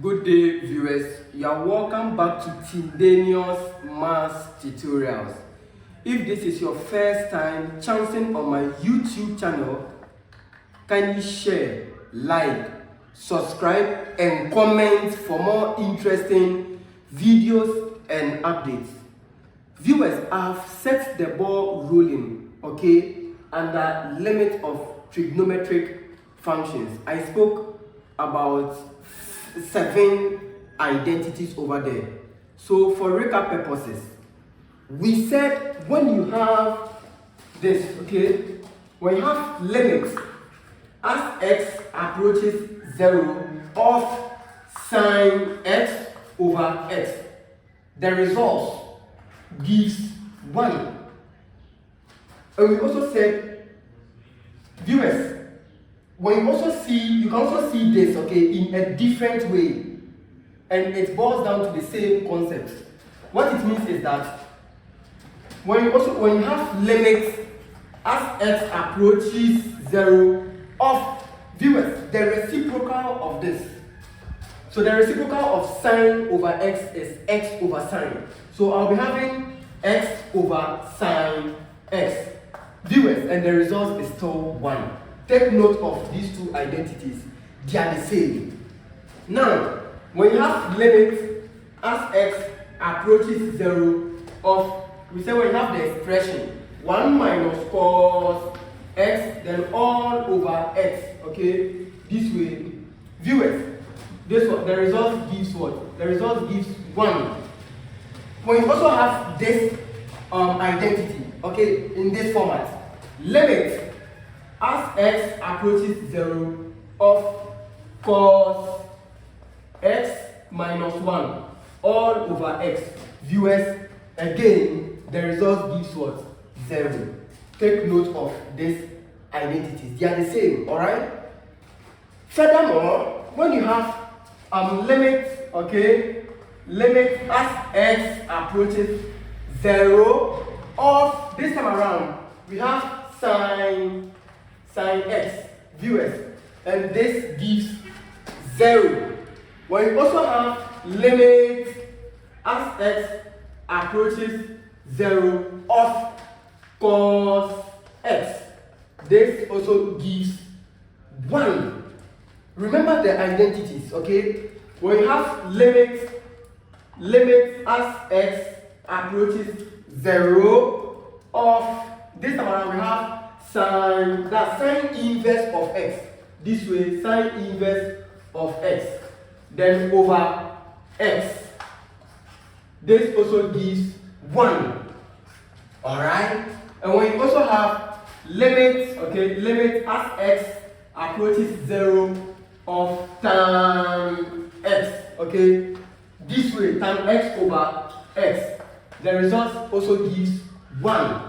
Good day, viewers. You are welcome back to Tindanious Math Tutorials. If this is your first time chancing on my YouTube channel, kindly share, like, subscribe, and comment for more interesting videos and updates. Viewers, I have set the ball rolling, under limit of trigonometric functions. I spoke about 7 identities over there. So for recap purposes, we said when you have this, when you have limits as x approaches 0 of sine x over x, the result gives 1. And we also said, viewers, when you can also see this, in a different way, and it boils down to the same concept. What it means is that when you have limits as x approaches 0 of, viewers, the reciprocal of this. So the reciprocal of sine over x is x over sine. So I'll be having x over sine x, viewers, and the result is still 1. Take note of these two identities. They are the same. Now, when you have limits as x approaches 0 of, we say when you have the expression 1 minus cos x, then all over x, this way. Viewers, this one, the result gives what? The result gives 1. When you also have this identity, in this format, limit as x approaches 0 of cos x minus 1 all over x, viewers, again the result gives what? 0. Take note of these identities. They are the same, alright? Furthermore, when you have limit, limit as x approaches 0 of, this time around we have sine x, viewers, and this gives 0. When you also have limit as x approaches 0 of cos x, this also gives 1. Remember the identities, When you have limit as x approaches 0 of, this time around we have sine, that's sine inverse of x. This way, sine inverse of x, then over x. This also gives 1. Alright? And when you also have limit, limit as x approaches 0 of tan x, this way, tan x over x, the result also gives 1.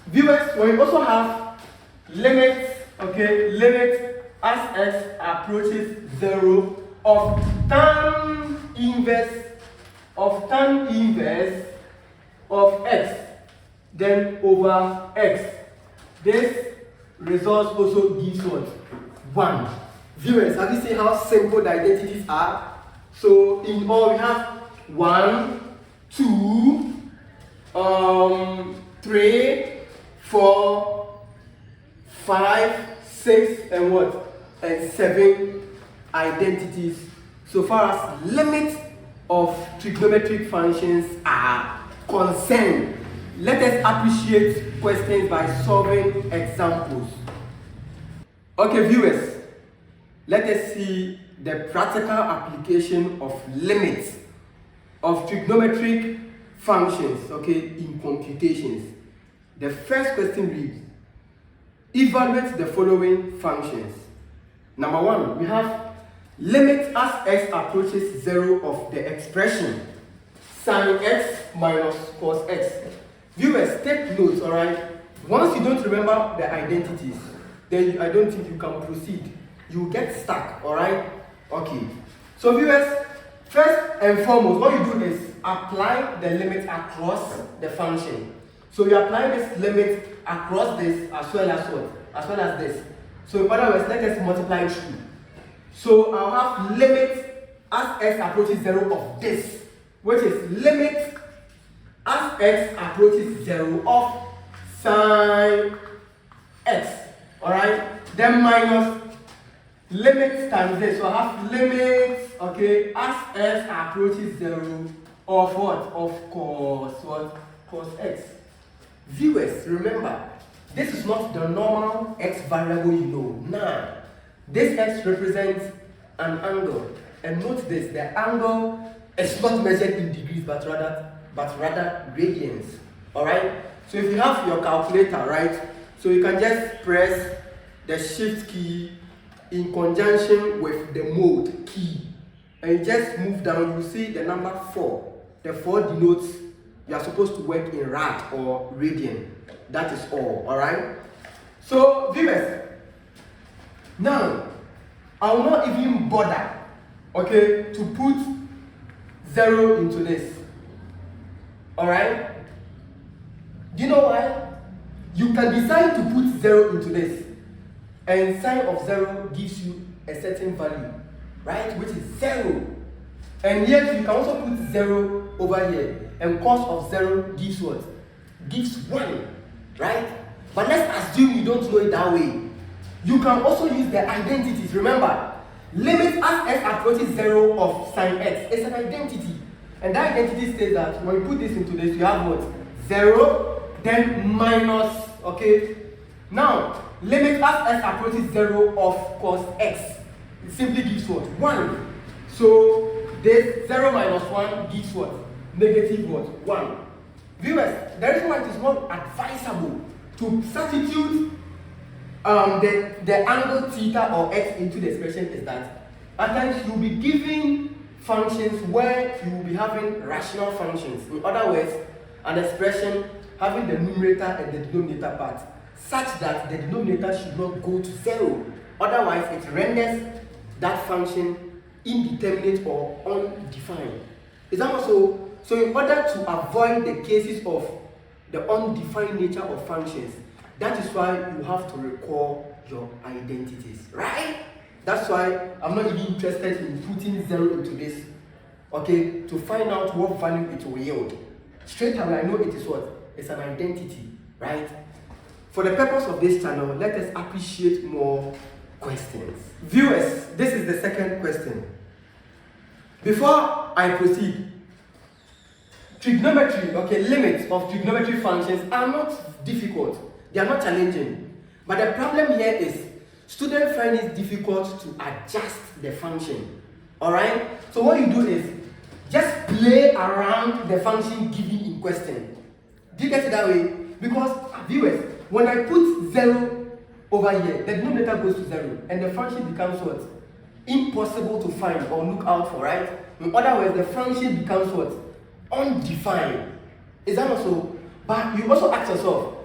Viewers, when you also have limit, limit as x approaches 0 of tan inverse of x, then over x, this result also gives what? 1. Viewers, have you seen how simple the identities are? So in all we have 1, 2, 3, 4, 5, 6, and what? And 7 identities so far as limits of trigonometric functions are concerned. Let us appreciate questions by solving examples. Viewers, let us see the practical application of limits of trigonometric functions, in computations. The first question reads, evaluate the following functions. Number 1, we have limit as x approaches 0 of the expression sine x minus cos x. Viewers, take notes, alright? Once you don't remember the identities, then I don't think you can proceed. You get stuck, alright? So viewers, first and foremost, what you do is apply the limit across the function. So you apply this limit across this as well as what? As well as this. So in other words, let us multiply through. So I'll have limit as x approaches 0 of this, which is limit as x approaches 0 of sine x. Alright? Then minus limit times this. So I have limit, okay, as x approaches 0 of what? Of cos what? Cos x. Viewers, remember, this is not the normal x variable you know. Nah. This x represents an angle. And note this, the angle is not measured in degrees but rather radians. Alright? So if you have your calculator, right? So you can just press the shift key in conjunction with the mode key. And you just move down, you see the number 4. The 4 denotes you are supposed to work in rad or radian. That is all, alright? So, viewers, now, I will not even bother, okay, to put 0 into this. Alright? Do you know why? You can decide to put 0 into this, and sine of 0 gives you a certain value, right? Which is 0. And yet you can also put 0 over here, and cos of 0 gives what? Gives 1, right? But let's assume you don't know it that way. You can also use the identities. Remember, limit as x approaches 0 of sine x is an identity. And that identity says that when you put this into this, you have what? 0, then minus, okay? Now, limit as x approaches 0 of cos x. It simply gives what? 1. So, this 0 minus 1 gives what? Negative what? 1. Viewers, the reason why it is not advisable to substitute the angle theta or x into the expression is that at times you will be given functions where you will be having rational functions. In other words, an expression having the numerator and the denominator part such that the denominator should not go to 0. Otherwise, it renders that function indeterminate or undefined. Is that also? So in order to avoid the cases of the undefined nature of functions, that is why you have to recall your identities, right? That's why I'm not even interested in putting 0 into this, okay, to find out what value it will yield. Straight away, I know it is what? It's an identity, right? For the purpose of this channel, let us appreciate more questions. Viewers, this is the second question. Before I proceed, trigonometry, okay, limits of trigonometry functions are not difficult. They are not challenging. But the problem here is students find it difficult to adjust the function. Alright? So what you do is just play around the function given in question. Do you get it that way? Because viewers, when I put 0 over here, the denominator goes to 0 and the function becomes what? Impossible to find or look out for, right? In other words, the function becomes what? Undefined. Is that also? But you also ask yourself,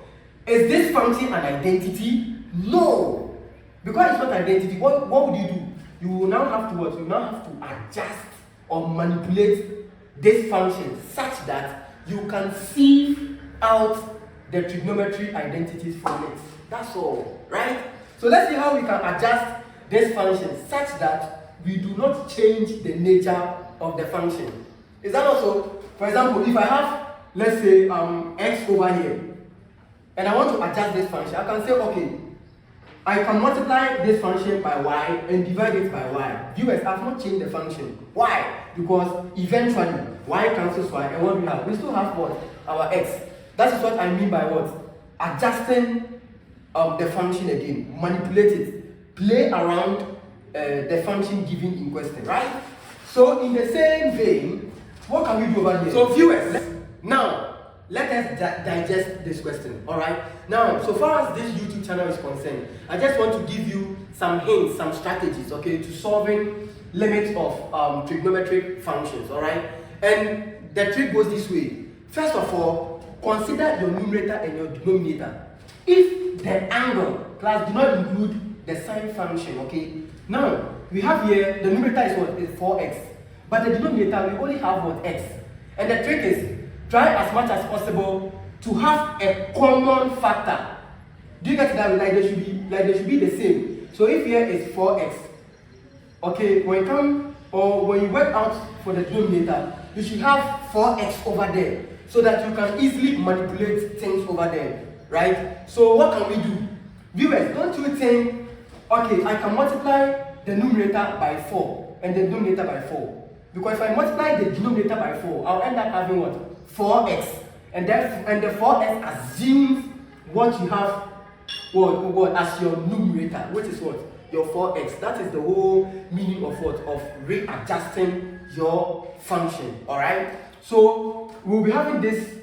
is this function an identity? No. Because it's not identity, what would you do? You will now have to what? You now have to adjust or manipulate this function such that you can sieve out the trigonometry identities from it. That's all, right? So let's see how we can adjust this function such that we do not change the nature of the function. Is that also? For example, if I have, let's say, x over here, and I want to adjust this function, I can say, okay, I can multiply this function by y and divide it by y. Viewers, I have not changed the function. Why? Because eventually, y cancels y, and what we have? We still have what? Our x. That is what I mean by what? Adjusting the function again. Manipulate it. Play around the function given in question, right? So in the same vein, what can we do over here? So viewers, now, let us digest this question, alright? Now, so far as this YouTube channel is concerned, I just want to give you some hints, some strategies, okay, to solving limits of trigonometric functions, alright? And the trick goes this way. First of all, consider your numerator and your denominator. If the angle, class, do not include the sine function, okay? Now, we have here, the numerator is what? Is 4x. But the denominator, we only have what? X. And the trick is, try as much as possible to have a common factor. Do you get that? Like they should be the same. So if here is 4x, okay, when you work out for the denominator, you should have 4x over there so that you can easily manipulate things over there, right? So what can we do? Viewers, don't you think, okay, I can multiply the numerator by 4 and the denominator by 4. Because if I multiply the denominator by 4, I'll end up having what? 4x. And the 4x assumes what you have what as your numerator, which is what? Your 4x. That is the whole meaning of what? Of readjusting your function. Alright? So we'll be having this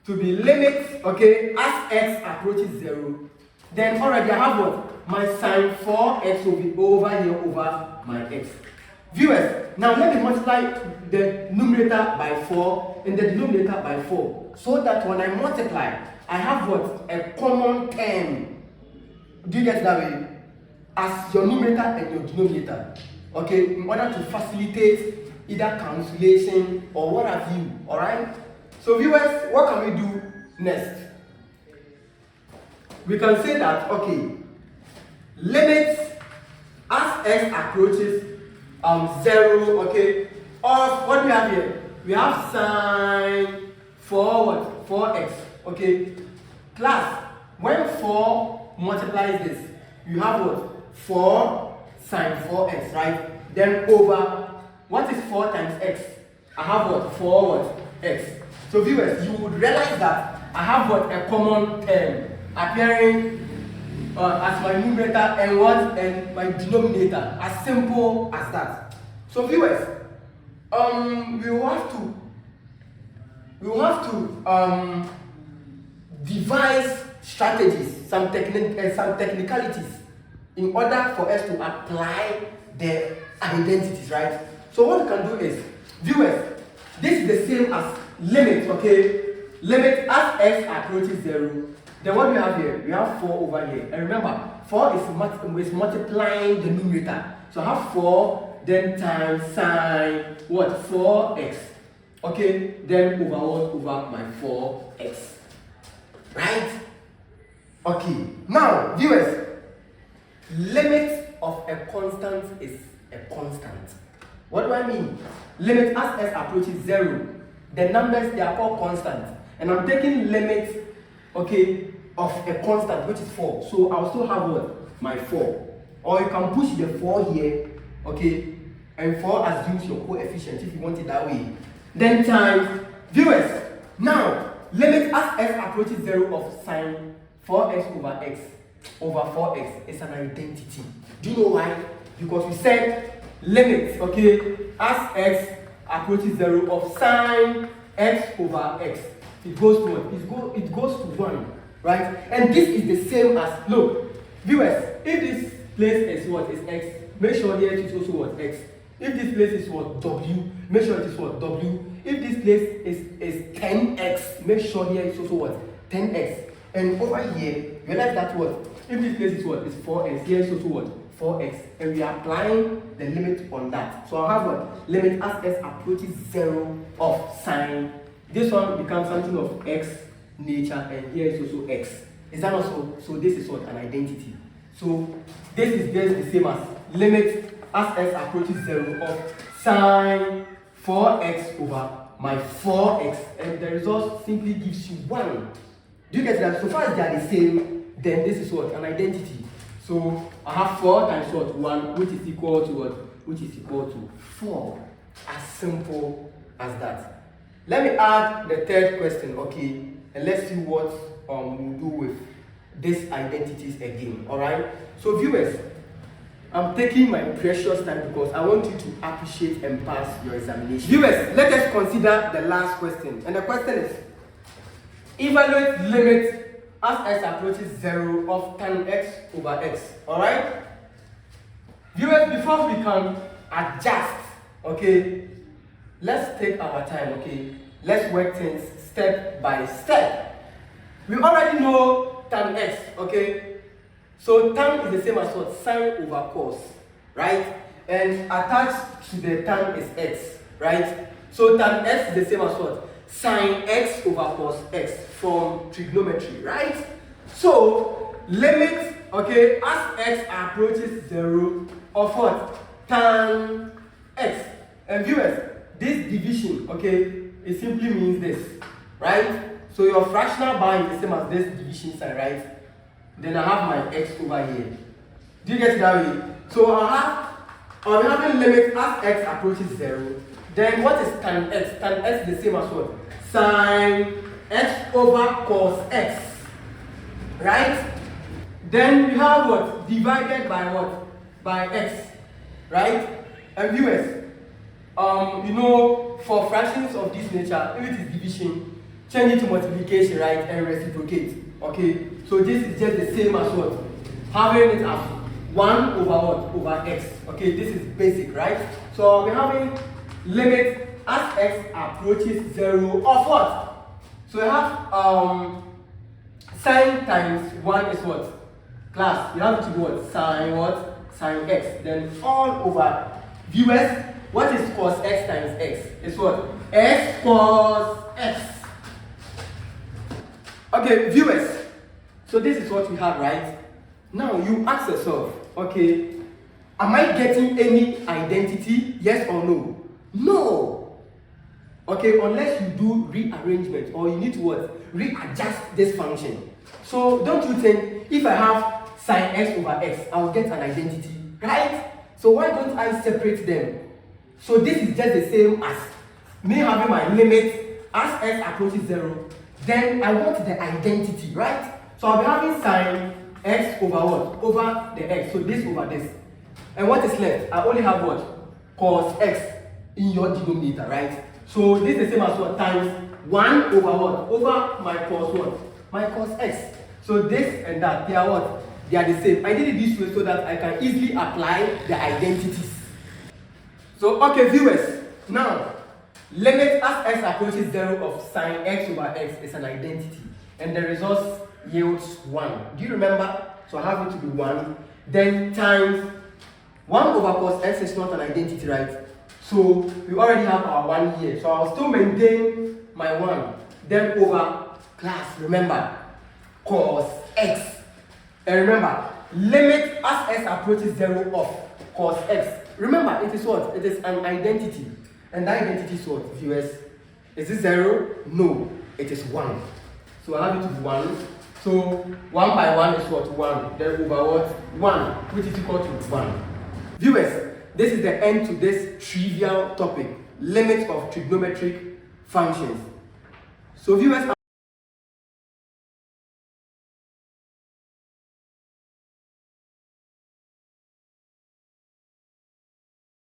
to be limit, okay, as x approaches 0. Then already I have what? My sine 4x will be over here over my x. Viewers, now let me multiply the numerator by 4 and the denominator by 4. So that when I multiply, I have what? A common term. Do you get that way? As your numerator and your denominator. Okay, in order to facilitate either cancellation or what have you. Alright? So viewers, what can we do next? We can say that, okay, limit as x approaches 0, okay, of what do we have here? We have sine 4x, okay, plus when 4 multiplies this, you have what? 4 sine 4x, right? Then over, what is 4 times x? I have what? 4 what? X. So viewers, you would realize that I have what? A common term appearing as my numerator and what? And my denominator. As simple as that. So viewers, we will have to devise strategies, some technicalities in order for us to apply the identities, right? So what we can do is, viewers, this is the same as limit, okay? Limit as x approaches 0. Then what do we have here? We have 4 over here. And remember, 4 is multiplying the numerator. So I have 4, then times sine, what? 4x. Okay? Then over what? Over my 4x. Right? Okay. Now, viewers, limit of a constant is a constant. What do I mean? Limit as x approaches 0. The numbers, they are called constants. And I'm taking limit, okay, of a constant, which is 4. So I'll still have what? My 4. Or you can push the 4 here, okay, and 4 assumes your coefficient if you want it that way. Then times, viewers, now, limit as x approaches 0 of sine 4x over x over 4x is an identity. Do you know why? Because we said limit, okay, as x approaches 0 of sine x over x. It goes to what? It goes to 1, right? And this is the same as, look, viewers, if this place is what? Is x, make sure here it is also what? X. If this place is what? W, make sure it is what? W. If this place is 10x, make sure here it's also what? 10x. And over here, realize that what? If this place is what? Is 4x, here is also what? 4x. And we are applying the limit on that. So I'll have what? Limit as x approaches 0 of sine. This one becomes something of x nature, and here is also x. Is that also? So this is what? An identity. So this is just the same as limit as x approaches 0 of sine 4x over my 4x, and the result simply gives you 1. Do you get that? So far as they are the same, then this is what? An identity. So I have 4 times what? 1, which is equal to what? Which is equal to 4. As simple as that. Let me add the third question, okay? And let's see what we'll do with these identities again, alright? So viewers, I'm taking my precious time because I want you to appreciate and pass your examination. Viewers, let us consider the last question. And the question is, evaluate limit as x approaches 0 of tan x over x, alright? Viewers, before we can adjust, okay, let's take our time, okay? Let's work things step by step. We already know tan x, okay? So tan is the same as what? Sine over cos, right? And attached to the tan is x, right? So tan x is the same as what? Sine x over cos x from trigonometry, right? So limit, okay, as x approaches 0 of what? tan x. And viewers, this division, okay, it simply means this, right? So your fractional bar is the same as this division sign, right? Then I have my x over here. Do you get it that way? So I'll be having limit as x approaches 0. Then what is tan x? Tan x is the same as what? Sin x over cos x. Right? Then we have what? Divided by what? By x. Right? And viewers, you know, for fractions of this nature, if it is division, change it to multiplication, right? And reciprocate. Okay? So this is just the same as what? Having it as 1 over what? Over x. Okay, this is basic, right? So we're having limit as x approaches 0 of what? So we have sine times 1 is what? Class, you have to do what? Sine what? Sine x. Then all over. Viewers, what is cos x times x? It's what? X cos x. Okay, viewers. So this is what we have, right? Now you ask yourself, okay, am I getting any identity? Yes or no? No. Okay, unless you do rearrangement or you need to what? Readjust this function. So don't you think if I have sine x over x, I will get an identity, right? So why don't I separate them? So this is just the same as me having my limit as x approaches 0. Then I want the identity, right? So I'll be having sine x over what? Over the x. So this over this. And what is left? I only have what? Cos x in your denominator, right? So this is the same as what? Times 1 over what? Over my cos what? My cos x. So this and that, they are what? They are the same. I did it this way so that I can easily apply the identities. So, okay, viewers. Now, limit as x approaches 0 of sine x over x is an identity. And the result yields 1. Do you remember? So I have it to be 1. Then times 1 over cos x is not an identity, right? So we already have our 1 here. So I'll still maintain my 1. Then over class, remember, cos x. And remember, limit as x approaches 0 of cos x. Remember, it is what? It is an identity. And that identity is what, viewers? Is it 0? No, it is 1. So I have it to be 1. So 1 by 1 is what? 1. Then over what? 1, which is equal to 1. Viewers, this is the end to this trivial topic, limits of trigonometric functions. So viewers,